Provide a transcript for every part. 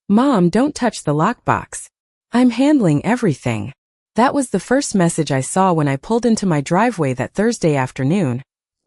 "Mom, don't touch the lockbox. I'm handling everything." That was the first message I saw when I pulled into my driveway that Thursday afternoon.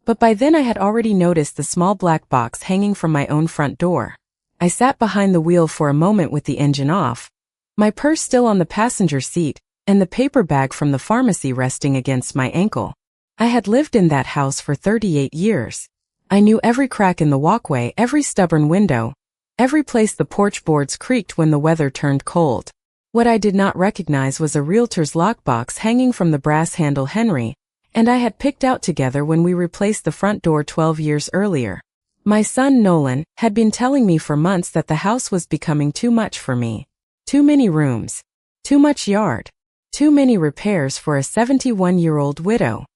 But by then I had already noticed the small black box hanging from my own front door. I sat behind the wheel for a moment with the engine off, my purse still on the passenger seat, and the paper bag from the pharmacy resting against my ankle. I had lived in that house for 38 years. I knew every crack in the walkway, every stubborn window, every place the porch boards creaked when the weather turned cold. What I did not recognize was a Realtor's lockbox hanging from the brass handle Henry and I had picked out together when we replaced the front door 12 years earlier. My son Nolan had been telling me for months that the house was becoming too much for me. Too many rooms. Too much yard. Too many repairs for a 71-year-old widow.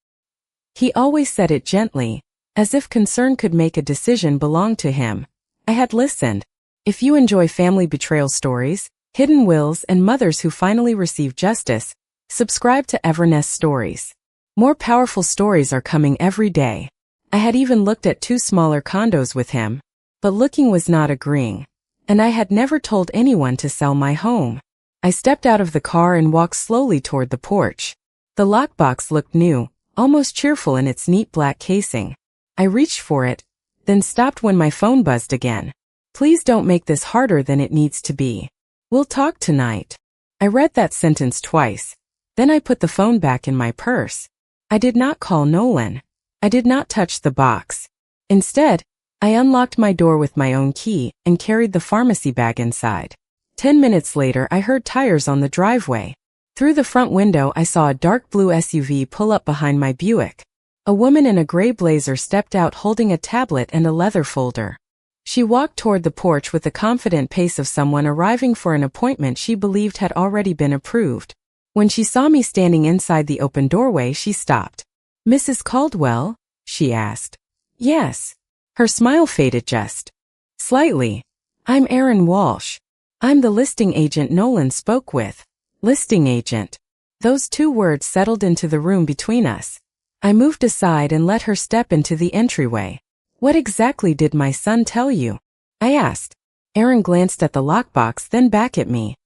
He always said it gently, as if concern could make a decision belong to him. I had listened. If you enjoy family betrayal stories, hidden wills, and mothers who finally receive justice, subscribe to EverNest Stories. More powerful stories are coming every day. I had even looked at 2 smaller condos with him, but looking was not agreeing, and I had never told anyone to sell my home. I stepped out of the car and walked slowly toward the porch. The lockbox looked new, almost cheerful in its neat black casing. I reached for it, then stopped when my phone buzzed again. "Please don't make this harder than it needs to be. We'll talk tonight." I read that sentence twice. Then I put the phone back in my purse. I did not call Nolan. I did not touch the box. Instead, I unlocked my door with my own key and carried the pharmacy bag inside. 10 minutes later, I heard tires on the driveway. Through the front window, I saw a dark blue SUV pull up behind my Buick. A woman in a gray blazer stepped out holding a tablet and a leather folder. She walked toward the porch with the confident pace of someone arriving for an appointment she believed had already been approved. When she saw me standing inside the open doorway, she stopped. "Mrs. Caldwell?" she asked. "Yes." Her smile faded just slightly. "I'm Erin Walsh. I'm the listing agent Nolan spoke with." Listing agent. Those 2 words settled into the room between us. I moved aside and let her step into the entryway. "What exactly did my son tell you?" I asked. Erin glanced at the lockbox, then back at me.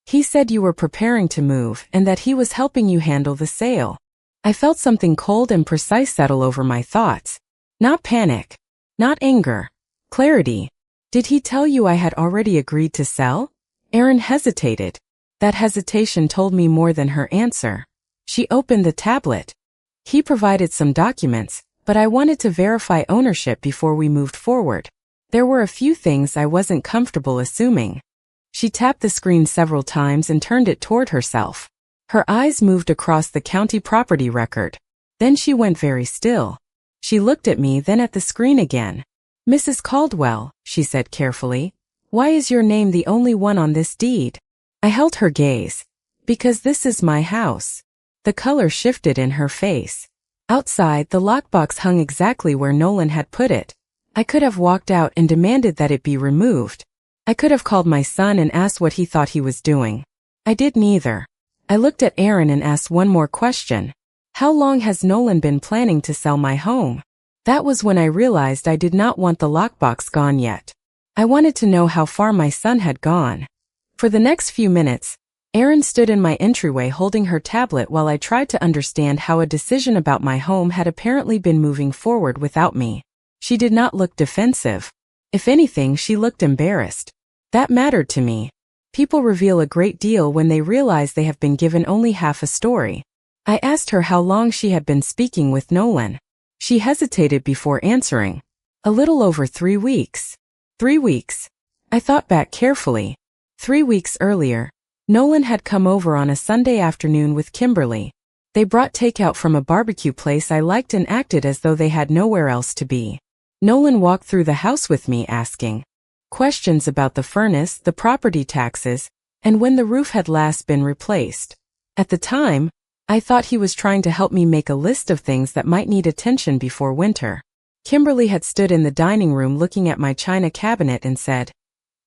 "He said you were preparing to move and that he was helping you handle the sale." I felt something cold and precise settle over my thoughts. Not panic. Not anger. Clarity. "Did he tell you I had already agreed to sell?" Erin hesitated. That hesitation told me more than her answer. She opened the tablet. "He provided some documents, but I wanted to verify ownership before we moved forward. There were a few things I wasn't comfortable assuming." She tapped the screen several times and turned it toward herself. Her eyes moved across the county property record. Then she went very still. She looked at me, then at the screen again. "Mrs. Caldwell," she said carefully, "why is your name the only one on this deed?" I held her gaze. "Because this is my house." The color shifted in her face. Outside, the lockbox hung exactly where Nolan had put it. I could have walked out and demanded that it be removed. I could have called my son and asked what he thought he was doing. I did neither. I looked at Erin and asked one more question. "How long has Nolan been planning to sell my home?" That was when I realized I did not want the lockbox gone yet. I wanted to know how far my son had gone. For the next few minutes, Erin stood in my entryway holding her tablet while I tried to understand how a decision about my home had apparently been moving forward without me. She did not look defensive. If anything, she looked embarrassed. That mattered to me. People reveal a great deal when they realize they have been given only half a story. I asked her how long she had been speaking with Nolan. She hesitated before answering. "A little over 3 weeks." 3 weeks. I thought back carefully. 3 weeks earlier, Nolan had come over on a Sunday afternoon with Kimberly. They brought takeout from a barbecue place I liked and acted as though they had nowhere else to be. Nolan walked through the house with me asking questions about the furnace, the property taxes, and when the roof had last been replaced. At the time, I thought he was trying to help me make a list of things that might need attention before winter. Kimberly had stood in the dining room looking at my china cabinet and said,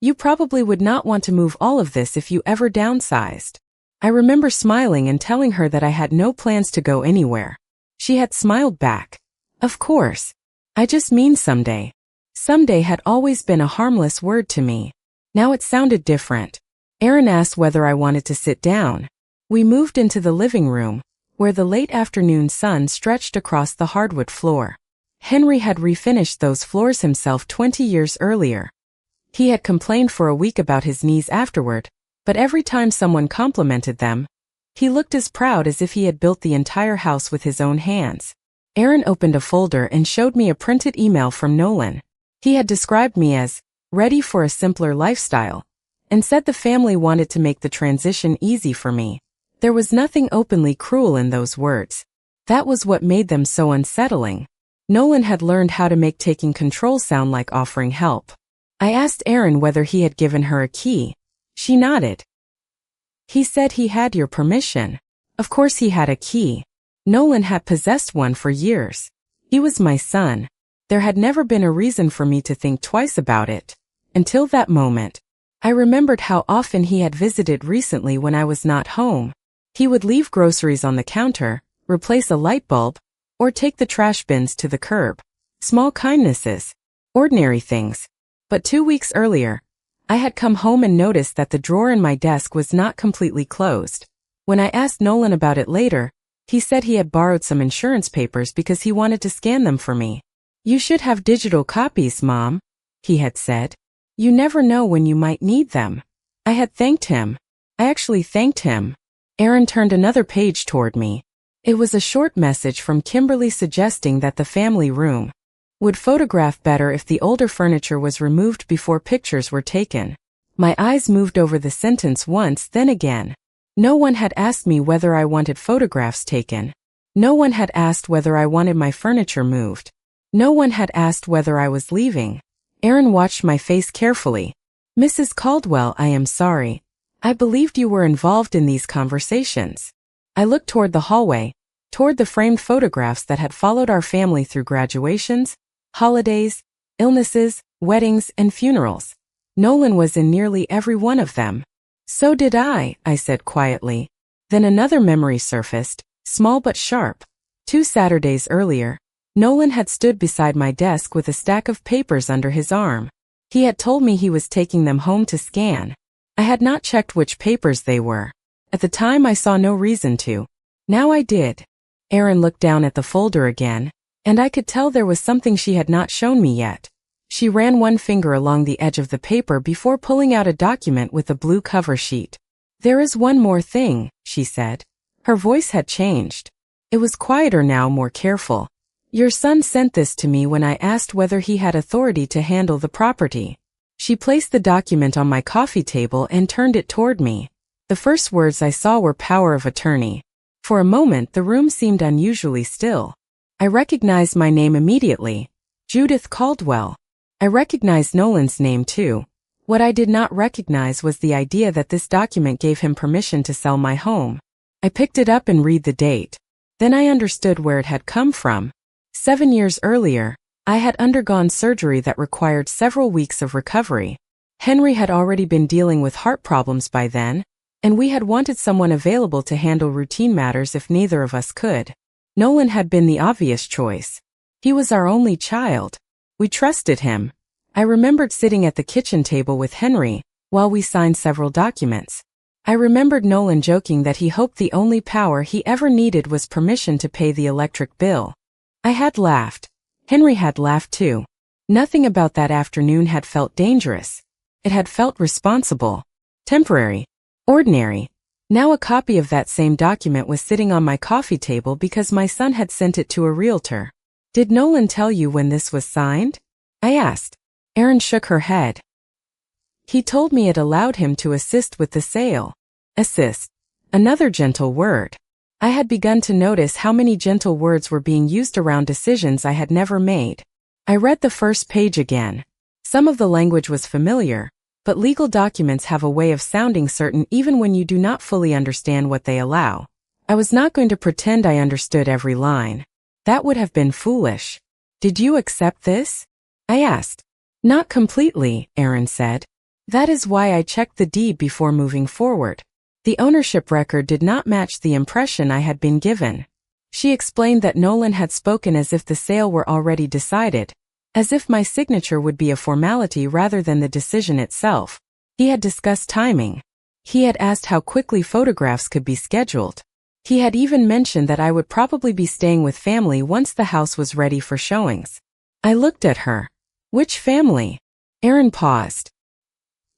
"You probably would not want to move all of this if you ever downsized." I remember smiling and telling her that I had no plans to go anywhere. She had smiled back. "Of course. I just mean someday." Someday had always been a harmless word to me. Now it sounded different. Aaron asked whether I wanted to sit down. We moved into the living room, where the late afternoon sun stretched across the hardwood floor. Henry had refinished those floors himself 20 years earlier. He had complained for a week about his knees afterward, but every time someone complimented them, he looked as proud as if he had built the entire house with his own hands. Aaron opened a folder and showed me a printed email from Nolan. He had described me as ready for a simpler lifestyle, and said the family wanted to make the transition easy for me. There was nothing openly cruel in those words. That was what made them so unsettling. Nolan had learned how to make taking control sound like offering help. I asked Aaron whether he had given her a key. She nodded. He said he had your permission. Of course he had a key. Nolan had possessed one for years. He was my son. There had never been a reason for me to think twice about it. Until that moment. I remembered how often he had visited recently when I was not home. He would leave groceries on the counter, replace a light bulb, or take the trash bins to the curb. Small kindnesses. Ordinary things. But 2 weeks earlier, I had come home and noticed that the drawer in my desk was not completely closed. When I asked Nolan about it later, he said he had borrowed some insurance papers because he wanted to scan them for me. "You should have digital copies, Mom," he had said. "You never know when you might need them." I had thanked him. I actually thanked him. Aaron turned another page toward me. It was a short message from Kimberly suggesting that the family room would photograph better if the older furniture was removed before pictures were taken. My eyes moved over the sentence once, then again. No one had asked me whether I wanted photographs taken. No one had asked whether I wanted my furniture moved. No one had asked whether I was leaving. Aaron watched my face carefully. "Mrs. Caldwell, I am sorry. I believed you were involved in these conversations." I looked toward the hallway, toward the framed photographs that had followed our family through graduations, holidays, illnesses, weddings, and funerals. Nolan was in nearly every one of them. "So did I said quietly. Then another memory surfaced, small but sharp. 2 Saturdays earlier, Nolan had stood beside my desk with a stack of papers under his arm. He had told me he was taking them home to scan. I had not checked which papers they were. At the time I saw no reason to. Now I did. Aaron looked down at the folder again, and I could tell there was something she had not shown me yet. She ran one finger along the edge of the paper before pulling out a document with a blue cover sheet. "There is one more thing," she said. Her voice had changed. It was quieter now, more careful. "Your son sent this to me when I asked whether he had authority to handle the property." She placed the document on my coffee table and turned it toward me. The first words I saw were power of attorney. For a moment the room seemed unusually still. I recognized my name immediately. Judith Caldwell. I recognized Nolan's name too. What I did not recognize was the idea that this document gave him permission to sell my home. I picked it up and read the date. Then I understood where it had come from. 7 years earlier, I had undergone surgery that required several weeks of recovery. Henry had already been dealing with heart problems by then, and we had wanted someone available to handle routine matters if neither of us could. Nolan had been the obvious choice. He was our only child. We trusted him. I remembered sitting at the kitchen table with Henry while we signed several documents. I remembered Nolan joking that he hoped the only power he ever needed was permission to pay the electric bill. I had laughed. Henry had laughed too. Nothing about that afternoon had felt dangerous. It had felt responsible. Temporary. Ordinary. Now a copy of that same document was sitting on my coffee table because my son had sent it to a realtor. "Did Nolan tell you when this was signed?" I asked. Aaron shook her head. "He told me it allowed him to assist with the sale." Assist. Another gentle word. I had begun to notice how many gentle words were being used around decisions I had never made. I read the first page again. Some of the language was familiar, but legal documents have a way of sounding certain even when you do not fully understand what they allow. I was not going to pretend I understood every line. That would have been foolish. "Did you accept this?" I asked. "Not completely," Aaron said. "That is why I checked the deed before moving forward. The ownership record did not match the impression I had been given." She explained that Nolan had spoken as if the sale were already decided, as if my signature would be a formality rather than the decision itself. He had discussed timing. He had asked how quickly photographs could be scheduled. He had even mentioned that I would probably be staying with family once the house was ready for showings. I looked at her. Which family? Aaron paused.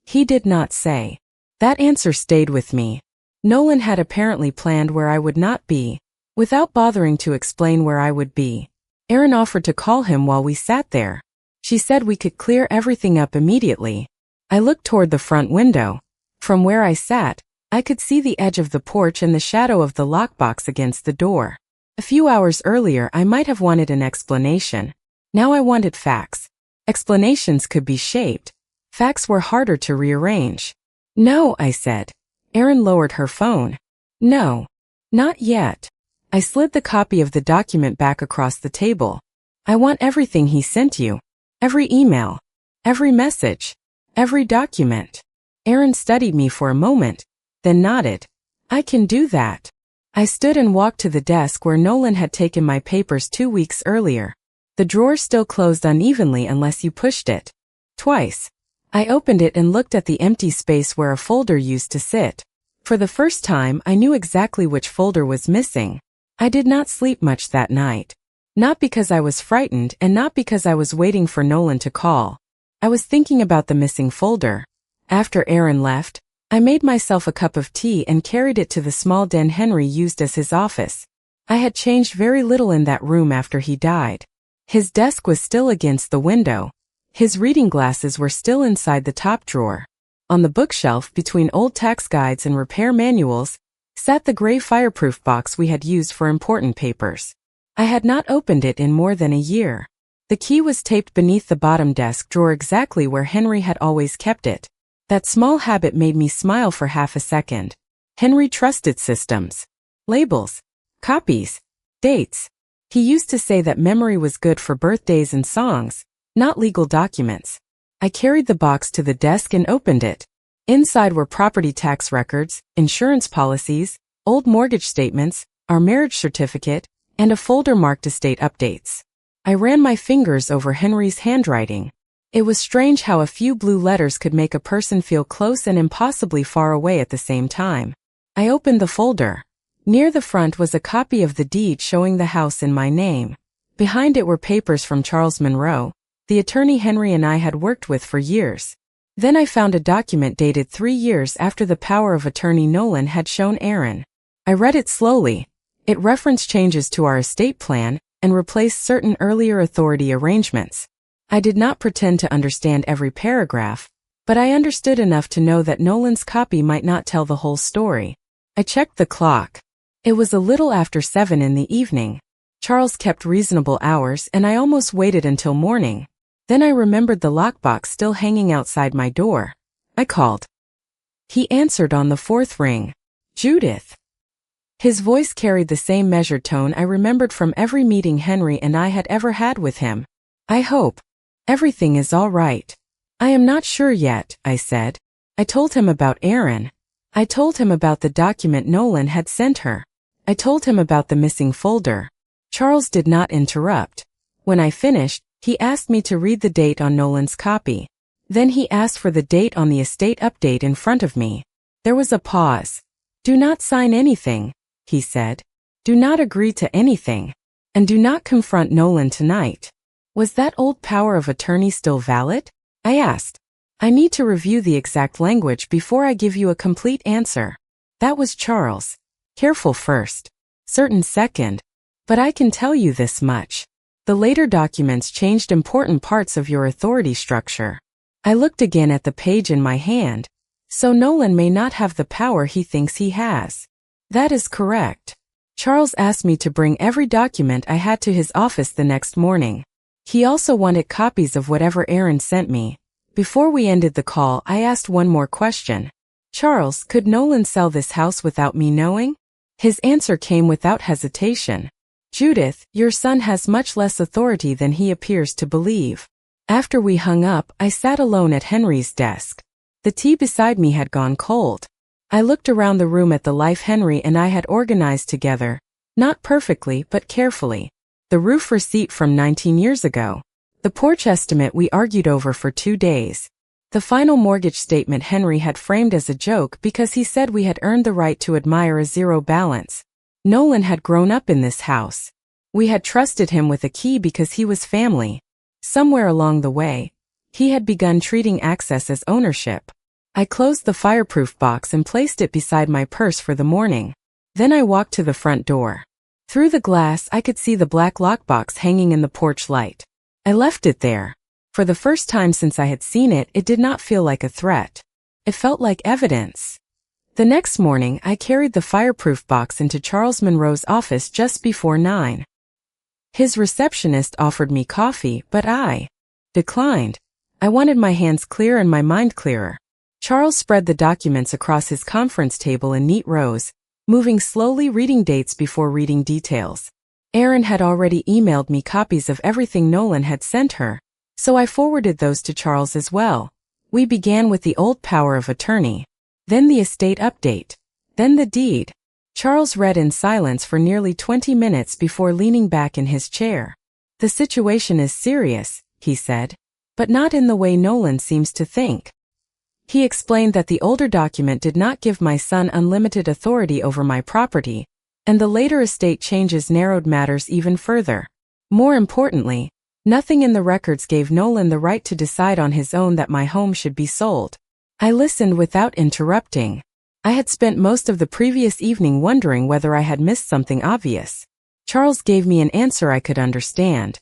He did not say. That answer stayed with me. Nolan had apparently planned where I would not be, without bothering to explain where I would be. Aaron offered to call him while we sat there. She said we could clear everything up immediately. I looked toward the front window. From where I sat, I could see the edge of the porch and the shadow of the lockbox against the door. A few hours earlier I might have wanted an explanation. Now I wanted facts. Explanations could be shaped. Facts were harder to rearrange. No, I said. Erin lowered her phone. No. Not yet. I slid the copy of the document back across the table. I want everything he sent you. Every email. Every message. Every document. Erin studied me for a moment, then nodded. I can do that. I stood and walked to the desk where Nolan had taken my papers 2 weeks earlier. The drawer still closed unevenly unless you pushed it. Twice. I opened it and looked at the empty space where a folder used to sit. For the first time, I knew exactly which folder was missing. I did not sleep much that night. Not because I was frightened and not because I was waiting for Nolan to call. I was thinking about the missing folder. After Aaron left, I made myself a cup of tea and carried it to the small den Henry used as his office. I had changed very little in that room after he died. His desk was still against the window. His reading glasses were still inside the top drawer. On the bookshelf between old tax guides and repair manuals, sat the gray fireproof box we had used for important papers. I had not opened it in more than a year. The key was taped beneath the bottom desk drawer exactly where Henry had always kept it. That small habit made me smile for half a second. Henry trusted systems. Labels. Copies. Dates. He used to say that memory was good for birthdays and songs, not legal documents. I carried the box to the desk and opened it. Inside were property tax records, insurance policies, old mortgage statements, our marriage certificate, and a folder marked estate updates. I ran my fingers over Henry's handwriting. It was strange how a few blue letters could make a person feel close and impossibly far away at the same time. I opened the folder. Near the front was a copy of the deed showing the house in my name. Behind it were papers from Charles Monroe, the attorney Henry and I had worked with for years. Then I found a document dated 3 years after the power of attorney Nolan had shown Aaron. I read it slowly. It referenced changes to our estate plan and replaced certain earlier authority arrangements. I did not pretend to understand every paragraph, but I understood enough to know that Nolan's copy might not tell the whole story. I checked the clock. It was a little after 7 in the evening. Charles kept reasonable hours and I almost waited until morning. Then I remembered the lockbox still hanging outside my door. I called. He answered on the 4th ring. Judith. His voice carried the same measured tone I remembered from every meeting Henry and I had ever had with him. I hope everything is all right. I am not sure yet, I said. I told him about Aaron. I told him about the document Nolan had sent her. I told him about the missing folder. Charles did not interrupt. When I finished, he asked me to read the date on Nolan's copy. Then he asked for the date on the estate update in front of me. There was a pause. Do not sign anything, he said. Do not agree to anything. And do not confront Nolan tonight. Was that old power of attorney still valid? I asked. I need to review the exact language before I give you a complete answer. That was Charles. Careful first. Certain second. But I can tell you this much. The later documents changed important parts of your authority structure. I looked again at the page in my hand. So Nolan may not have the power he thinks he has. That is correct. Charles asked me to bring every document I had to his office the next morning. He also wanted copies of whatever Aaron sent me. Before we ended the call, I asked one more question. Charles, could Nolan sell this house without me knowing? His answer came without hesitation. Judith, your son has much less authority than he appears to believe. After we hung up, I sat alone at Henry's desk. The tea beside me had gone cold. I looked around the room at the life Henry and I had organized together, not perfectly but carefully. The roof receipt from 19 years ago. The porch estimate we argued over for 2 days. The final mortgage statement Henry had framed as a joke because he said we had earned the right to admire a zero balance. Nolan had grown up in this house. We had trusted him with a key because he was family. Somewhere along the way, he had begun treating access as ownership. I closed the fireproof box and placed it beside my purse for the morning. Then I walked to the front door. Through the glass I could see the black lockbox hanging in the porch light. I left it there. For the first time since I had seen it, it did not feel like a threat. It felt like evidence. The next morning I carried the fireproof box into Charles Monroe's office just before 9. His receptionist offered me coffee, but I declined. I wanted my hands clear and my mind clearer. Charles spread the documents across his conference table in neat rows, moving slowly, reading dates before reading details. Erin had already emailed me copies of everything Nolan had sent her, so I forwarded those to Charles as well. We began with the old power of attorney, then the estate update, then the deed. Charles read in silence for nearly 20 minutes before leaning back in his chair. "The situation is serious," he said, "but not in the way Nolan seems to think." He explained that the older document did not give my son unlimited authority over my property, and the later estate changes narrowed matters even further. More importantly, nothing in the records gave Nolan the right to decide on his own that my home should be sold. I listened without interrupting. I had spent most of the previous evening wondering whether I had missed something obvious. Charles gave me an answer I could understand.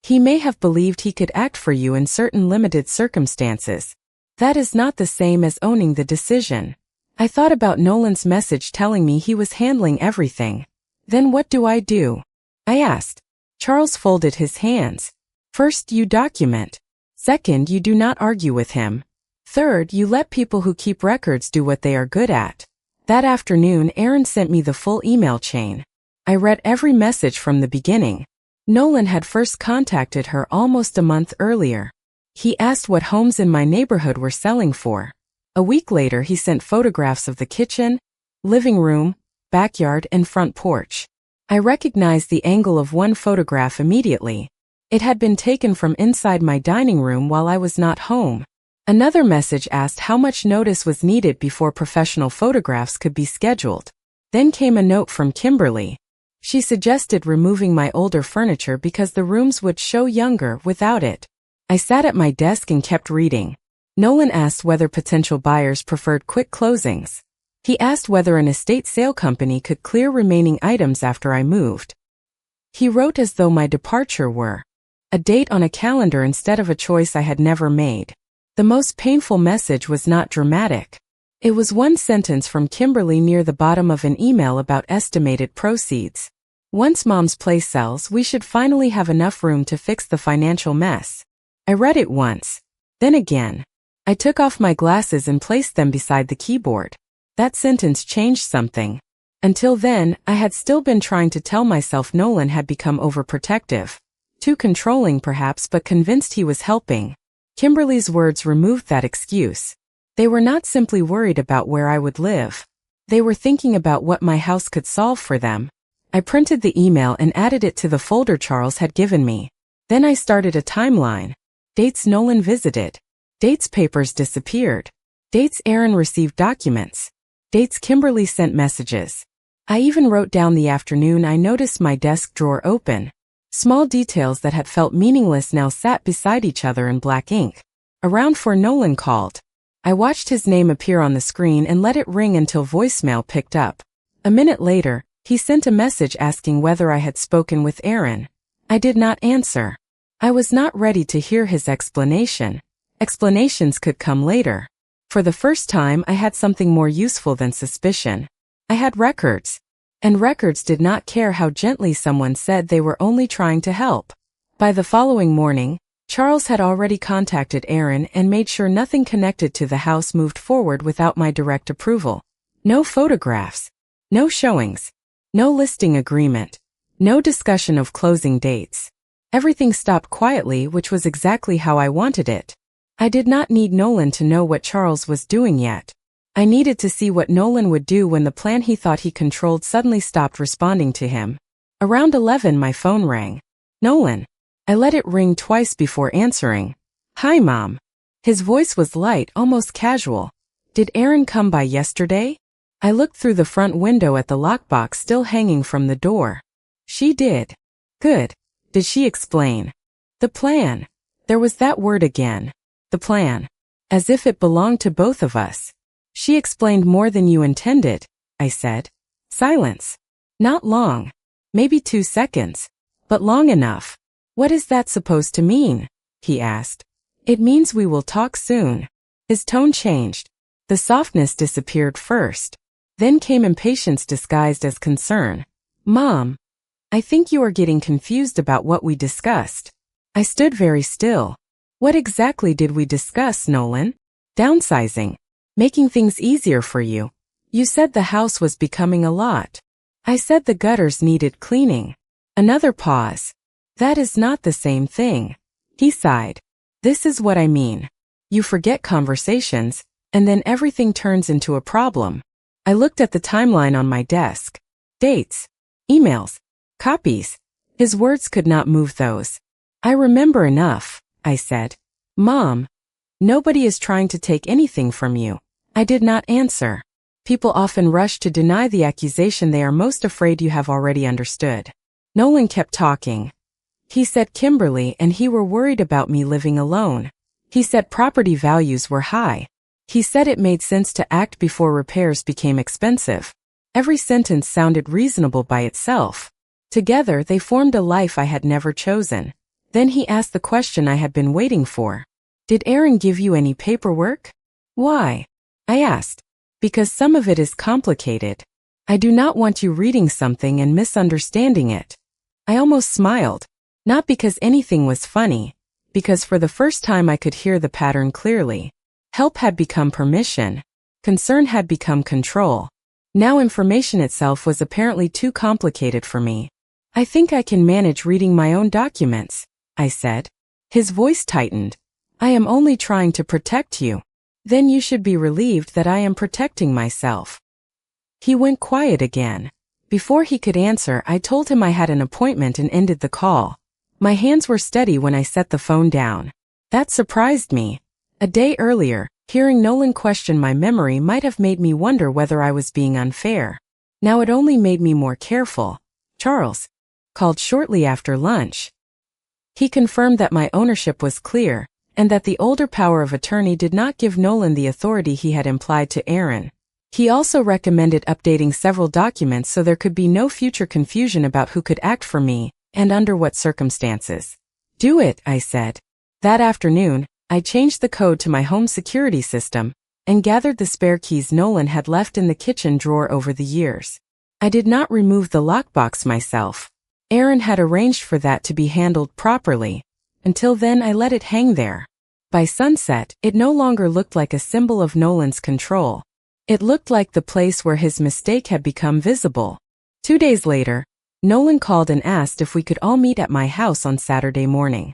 "He may have believed he could act for you in certain limited circumstances. That is not the same as owning the decision." I thought about Nolan's message telling me he was handling everything. "Then what do I do?" I asked. Charles folded his hands. "First, you document. Second, you do not argue with him. Third, you let people who keep records do what they are good at." That afternoon, Erin sent me the full email chain. I read every message from the beginning. Nolan had first contacted her almost a month earlier. He asked what homes in my neighborhood were selling for. A week later, he sent photographs of the kitchen, living room, backyard, and front porch. I recognized the angle of one photograph immediately. It had been taken from inside my dining room while I was not home. Another message asked how much notice was needed before professional photographs could be scheduled. Then came a note from Kimberly. She suggested removing my older furniture because the rooms would show younger without it. I sat at my desk and kept reading. Nolan asked whether potential buyers preferred quick closings. He asked whether an estate sale company could clear remaining items after I moved. He wrote as though my departure were a date on a calendar instead of a choice I had never made. The most painful message was not dramatic. It was one sentence from Kimberly near the bottom of an email about estimated proceeds. "Once Mom's place sells, we should finally have enough room to fix the financial mess." I read it once, then again. I took off my glasses and placed them beside the keyboard. That sentence changed something. Until then, I had still been trying to tell myself Nolan had become overprotective. Too controlling perhaps, but convinced he was helping. Kimberly's words removed that excuse. They were not simply worried about where I would live. They were thinking about what my house could solve for them. I printed the email and added it to the folder Charles had given me. Then I started a timeline. Dates Nolan visited. Dates papers disappeared. Dates Erin received documents. Dates Kimberly sent messages. I even wrote down the afternoon I noticed my desk drawer open. Small details that had felt meaningless now sat beside each other in black ink. Around 4 Nolan called. I watched his name appear on the screen and let it ring until voicemail picked up. A minute later, he sent a message asking whether I had spoken with Erin. I did not answer. I was not ready to hear his explanation. Explanations could come later. For the first time, I had something more useful than suspicion. I had records. And records did not care how gently someone said they were only trying to help. By the following morning, Charles had already contacted Erin and made sure nothing connected to the house moved forward without my direct approval. No photographs. No showings. No listing agreement. No discussion of closing dates. Everything stopped quietly, which was exactly how I wanted it. I did not need Nolan to know what Charles was doing yet. I needed to see what Nolan would do when the plan he thought he controlled suddenly stopped responding to him. Around 11 my phone rang. "Nolan." I let it ring twice before answering. "Hi, Mom." His voice was light, almost casual. Did Erin come by yesterday? I looked through the front window at the lockbox still hanging from the door. She did. Good. Did she explain? The plan. There was that word again. The plan. As if it belonged to both of us. She explained more than you intended, I said. Silence. Not long. Maybe 2 seconds. But long enough. What is that supposed to mean? He asked. It means we will talk soon. His tone changed. The softness disappeared first. Then came impatience disguised as concern. Mom, I think you are getting confused about what we discussed. I stood very still. What exactly did we discuss, Nolan? Downsizing. Making things easier for you. You said the house was becoming a lot. I said the gutters needed cleaning. Another pause. That is not the same thing. He sighed. This is what I mean. You forget conversations, and then everything turns into a problem. I looked at the timeline on my desk. Dates. Emails. Copies. His words could not move those. I remember enough, I said. Mom, nobody is trying to take anything from you. I did not answer. People often rush to deny the accusation they are most afraid you have already understood. Nolan kept talking. He said Kimberly and he were worried about me living alone. He said property values were high. He said it made sense to act before repairs became expensive. Every sentence sounded reasonable by itself. Together they formed a life I had never chosen. Then he asked the question I had been waiting for. Did Erin give you any paperwork? Why? I asked. Because some of it is complicated. I do not want you reading something and misunderstanding it. I almost smiled. Not because anything was funny. Because for the first time I could hear the pattern clearly. Help had become permission. Concern had become control. Now information itself was apparently too complicated for me. I think I can manage reading my own documents, I said. His voice tightened. I am only trying to protect you. Then you should be relieved that I am protecting myself. He went quiet again. Before he could answer, I told him I had an appointment and ended the call. My hands were steady when I set the phone down. That surprised me. A day earlier, hearing Nolan question my memory might have made me wonder whether I was being unfair. Now it only made me more careful. Charles called shortly after lunch. He confirmed that my ownership was clear, and that the older power of attorney did not give Nolan the authority he had implied to Erin. He also recommended updating several documents so there could be no future confusion about who could act for me, and under what circumstances. Do it, I said. That afternoon, I changed the code to my home security system, and gathered the spare keys Nolan had left in the kitchen drawer over the years. I did not remove the lockbox myself. Erin had arranged for that to be handled properly. Until then I let it hang there. By sunset, it no longer looked like a symbol of Nolan's control. It looked like the place where his mistake had become visible. 2 days later, Nolan called and asked if we could all meet at my house on Saturday morning.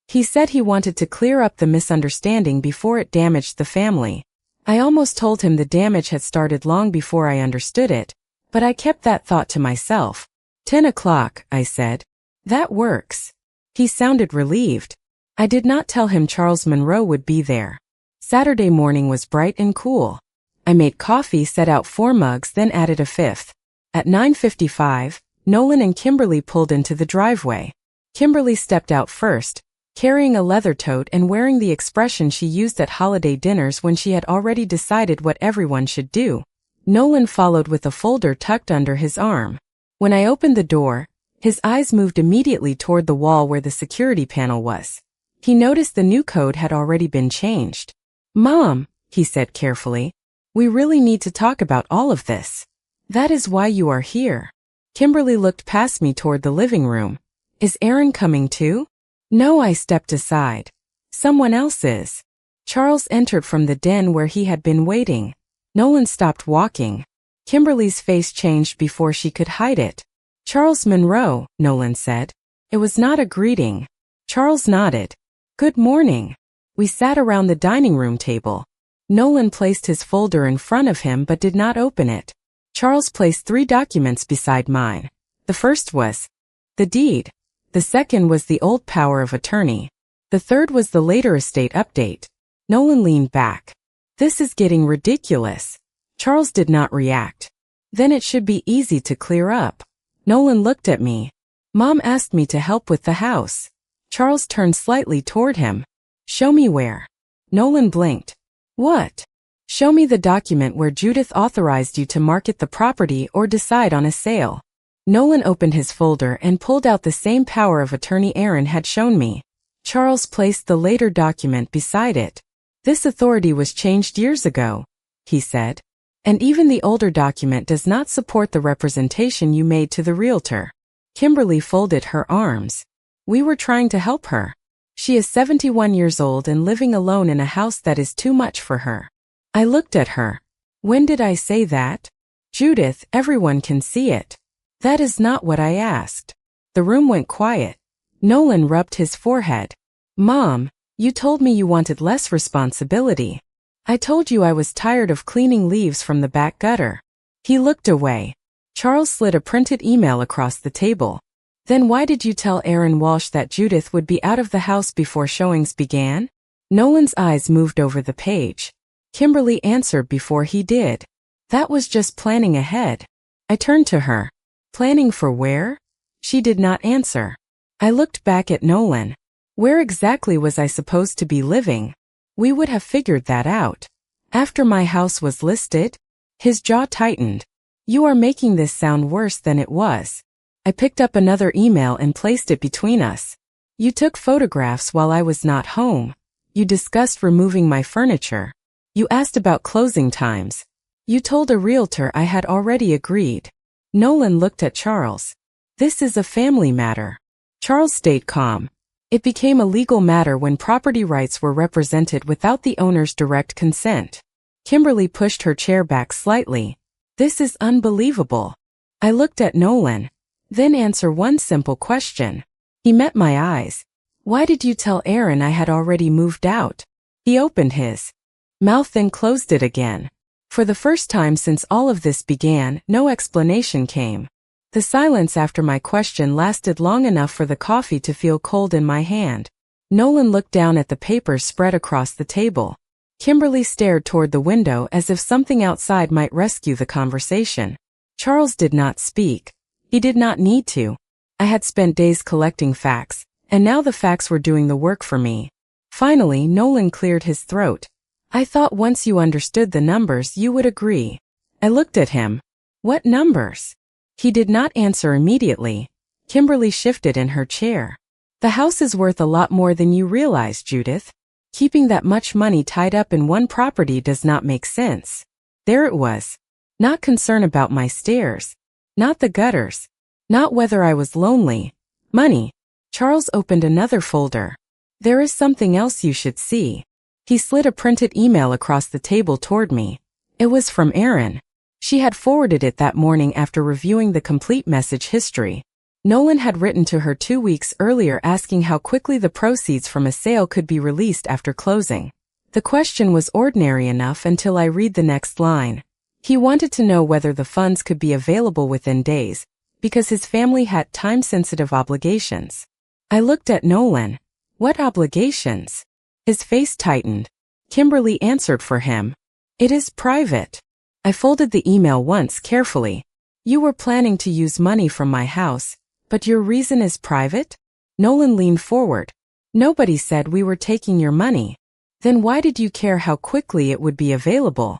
He said he wanted to clear up the misunderstanding before it damaged the family. I almost told him the damage had started long before I understood it, but I kept that thought to myself. 10 o'clock, I said. That works. He sounded relieved. I did not tell him Charles Monroe would be there. Saturday morning was bright and cool. I made coffee, set out 4 mugs, then added a 5th. At 9:55, Nolan and Kimberly pulled into the driveway. Kimberly stepped out first, carrying a leather tote and wearing the expression she used at holiday dinners when she had already decided what everyone should do. Nolan followed with a folder tucked under his arm. When I opened the door, his eyes moved immediately toward the wall where the security panel was. He noticed the new code had already been changed. Mom, he said carefully, we really need to talk about all of this. That is why you are here. Kimberly looked past me toward the living room. Is Erin coming too? No, I stepped aside. Someone else is. Charles entered from the den where he had been waiting. Nolan stopped walking. Kimberly's face changed before she could hide it. Charles Monroe, Nolan said. It was not a greeting. Charles nodded. Good morning. We sat around the dining room table. Nolan placed his folder in front of him but did not open it. Charles placed 3 documents beside mine. The first was the deed. The second was the old power of attorney. The third was the later estate update. Nolan leaned back. This is getting ridiculous. Charles did not react. Then it should be easy to clear up. Nolan looked at me. Mom asked me to help with the house. Charles turned slightly toward him. Show me where. Nolan blinked. What? Show me the document where Judith authorized you to market the property or decide on a sale. Nolan opened his folder and pulled out the same power of attorney Aaron had shown me. Charles placed the later document beside it. This authority was changed years ago, he said. And even the older document does not support the representation you made to the realtor. Kimberly folded her arms. We were trying to help her. She is 71 years old and living alone in a house that is too much for her. I looked at her. When did I say that? Judith, everyone can see it. That is not what I asked. The room went quiet. Nolan rubbed his forehead. Mom, you told me you wanted less responsibility. I told you I was tired of cleaning leaves from the back gutter. He looked away. Charles slid a printed email across the table. Then why did you tell Aaron Walsh that Judith would be out of the house before showings began? Nolan's eyes moved over the page. Kimberly answered before he did. That was just planning ahead. I turned to her. Planning for where? She did not answer. I looked back at Nolan. Where exactly was I supposed to be living? We would have figured that out. After my house was listed? His jaw tightened. You are making this sound worse than it was. I picked up another email and placed it between us. You took photographs while I was not home. You discussed removing my furniture. You asked about closing times. You told a realtor I had already agreed. Nolan looked at Charles. This is a family matter. Charles stayed calm. It became a legal matter when property rights were represented without the owner's direct consent. Kimberly pushed her chair back slightly. This is unbelievable. I looked at Nolan. Then answer one simple question. He met my eyes. Why did you tell Aaron I had already moved out? He opened his mouth and closed it again. For the first time since all of this began, no explanation came. The silence after my question lasted long enough for the coffee to feel cold in my hand. Nolan looked down at the papers spread across the table. Kimberly stared toward the window as if something outside might rescue the conversation. Charles did not speak. He did not need to. I had spent days collecting facts, and now the facts were doing the work for me. Finally, Nolan cleared his throat. I thought once you understood the numbers you would agree. I looked at him. What numbers? He did not answer immediately. Kimberly shifted in her chair. The house is worth a lot more than you realize, Judith. Keeping that much money tied up in one property does not make sense. There it was. Not concern about my stairs. Not the gutters. Not whether I was lonely. Money. Charles opened another folder. There is something else you should see. He slid a printed email across the table toward me. It was from Erin. She had forwarded it that morning after reviewing the complete message history. Nolan had written to her 2 weeks earlier asking how quickly the proceeds from a sale could be released after closing. The question was ordinary enough until I read the next line. He wanted to know whether the funds could be available within days, because his family had time-sensitive obligations. I looked at Nolan. What obligations? His face tightened. Kimberly answered for him. It is private. I folded the email once carefully. You were planning to use money from my house, but your reason is private? Nolan leaned forward. Nobody said we were taking your money. Then why did you care how quickly it would be available?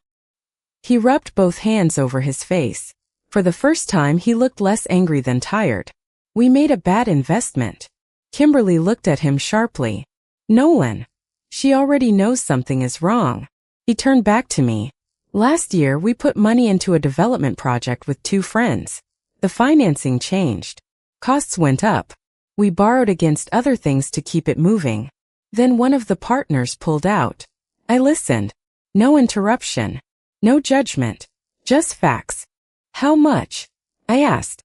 He rubbed both hands over his face. For the first time he looked less angry than tired. We made a bad investment. Kimberly looked at him sharply. Nolan. She already knows something is wrong. He turned back to me. Last year we put money into a development project with 2 friends. The financing changed. Costs went up. We borrowed against other things to keep it moving. Then one of the partners pulled out. I listened. No interruption. No judgment. Just facts. How much? I asked.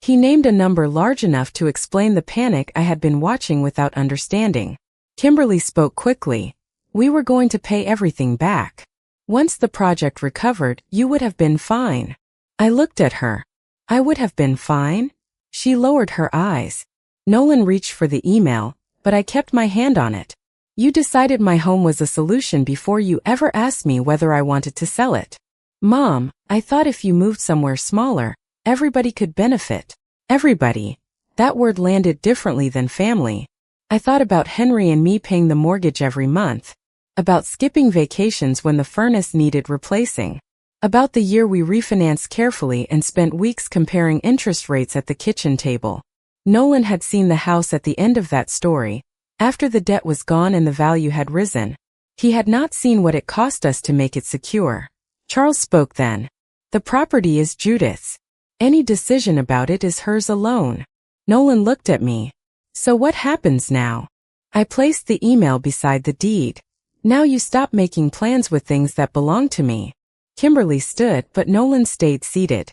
He named a number large enough to explain the panic I had been watching without understanding. Kimberly spoke quickly. We were going to pay everything back. Once the project recovered, you would have been fine. I looked at her. I would have been fine? She lowered her eyes. Nolan reached for the email, but I kept my hand on it. You decided my home was a solution before you ever asked me whether I wanted to sell it. Mom, I thought if you moved somewhere smaller, everybody could benefit. Everybody. That word landed differently than family. I thought about Henry and me paying the mortgage every month. About skipping vacations when the furnace needed replacing. About the year we refinanced carefully and spent weeks comparing interest rates at the kitchen table. Nolan had seen the house at the end of that story, after the debt was gone and the value had risen. He had not seen what it cost us to make it secure. Charles spoke then. The property is Judith's. Any decision about it is hers alone. Nolan looked at me. So what happens now? I placed the email beside the deed. Now you stop making plans with things that belong to me. Kimberly stood, but Nolan stayed seated.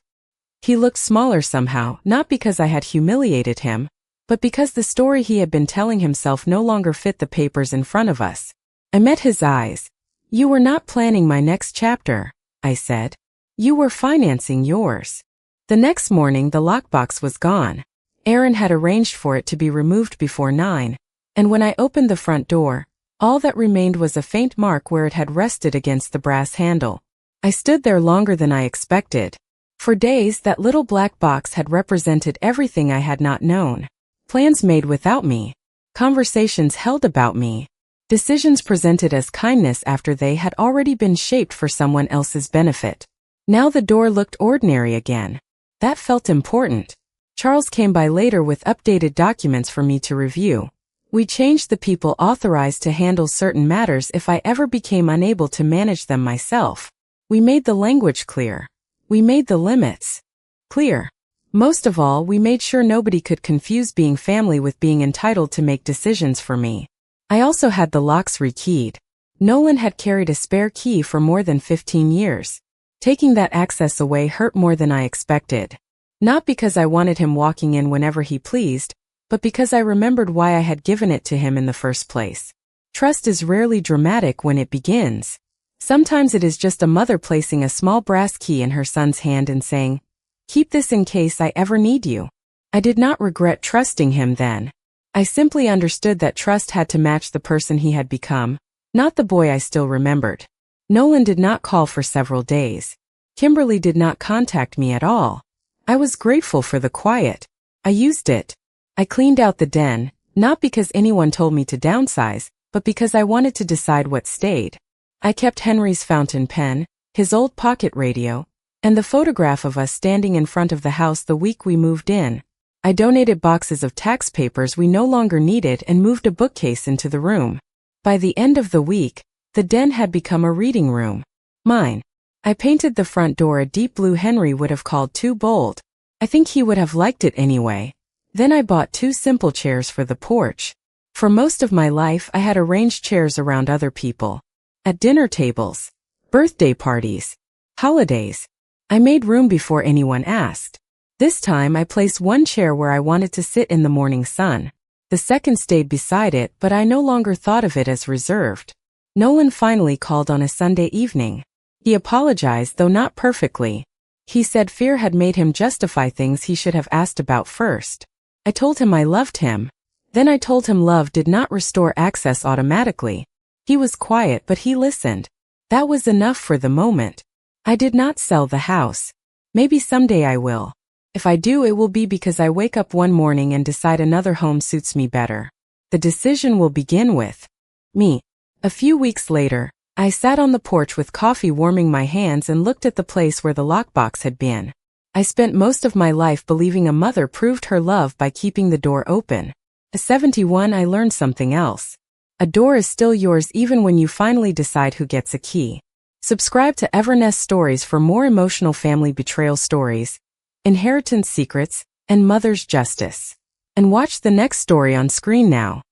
He looked smaller somehow, not because I had humiliated him, but because the story he had been telling himself no longer fit the papers in front of us. I met his eyes. You were not planning my next chapter, I said. You were financing yours. The next morning the lockbox was gone. Aaron had arranged for it to be removed before 9, and when I opened the front door, all that remained was a faint mark where it had rested against the brass handle. I stood there longer than I expected. For days that little black box had represented everything I had not known. Plans made without me. Conversations held about me. Decisions presented as kindness after they had already been shaped for someone else's benefit. Now the door looked ordinary again. That felt important. Charles came by later with updated documents for me to review. We changed the people authorized to handle certain matters if I ever became unable to manage them myself. We made the language clear. We made the limits clear. Most of all, we made sure nobody could confuse being family with being entitled to make decisions for me. I also had the locks rekeyed. Nolan had carried a spare key for more than 15 years. Taking that access away hurt more than I expected. Not because I wanted him walking in whenever he pleased, but because I remembered why I had given it to him in the first place. Trust is rarely dramatic when it begins. Sometimes it is just a mother placing a small brass key in her son's hand and saying, "Keep this in case I ever need you." I did not regret trusting him then. I simply understood that trust had to match the person he had become, not the boy I still remembered. Nolan did not call for several days. Kimberly did not contact me at all. I was grateful for the quiet. I used it. I cleaned out the den, not because anyone told me to downsize, but because I wanted to decide what stayed. I kept Henry's fountain pen, his old pocket radio, and the photograph of us standing in front of the house the week we moved in. I donated boxes of tax papers we no longer needed and moved a bookcase into the room. By the end of the week, the den had become a reading room. Mine. I painted the front door a deep blue Henry would have called too bold. I think he would have liked it anyway. Then I bought 2 simple chairs for the porch. For most of my life I had arranged chairs around other people. At dinner tables, birthday parties, holidays. I made room before anyone asked. This time I placed one chair where I wanted to sit in the morning sun. The second stayed beside it, but I no longer thought of it as reserved. Nolan finally called on a Sunday evening. He apologized, though not perfectly. He said fear had made him justify things he should have asked about first. I told him I loved him. Then I told him love did not restore access automatically. He was quiet, but he listened. That was enough for the moment. I did not sell the house. Maybe someday I will. If I do, it will be because I wake up one morning and decide another home suits me better. The decision will begin with me. A few weeks later, I sat on the porch with coffee warming my hands and looked at the place where the lockbox had been. I spent most of my life believing a mother proved her love by keeping the door open. At 71, I learned something else. A door is still yours even when you finally decide who gets a key. Subscribe to EverNest Stories for more emotional family betrayal stories, inheritance secrets, and mother's justice. And watch the next story on screen now.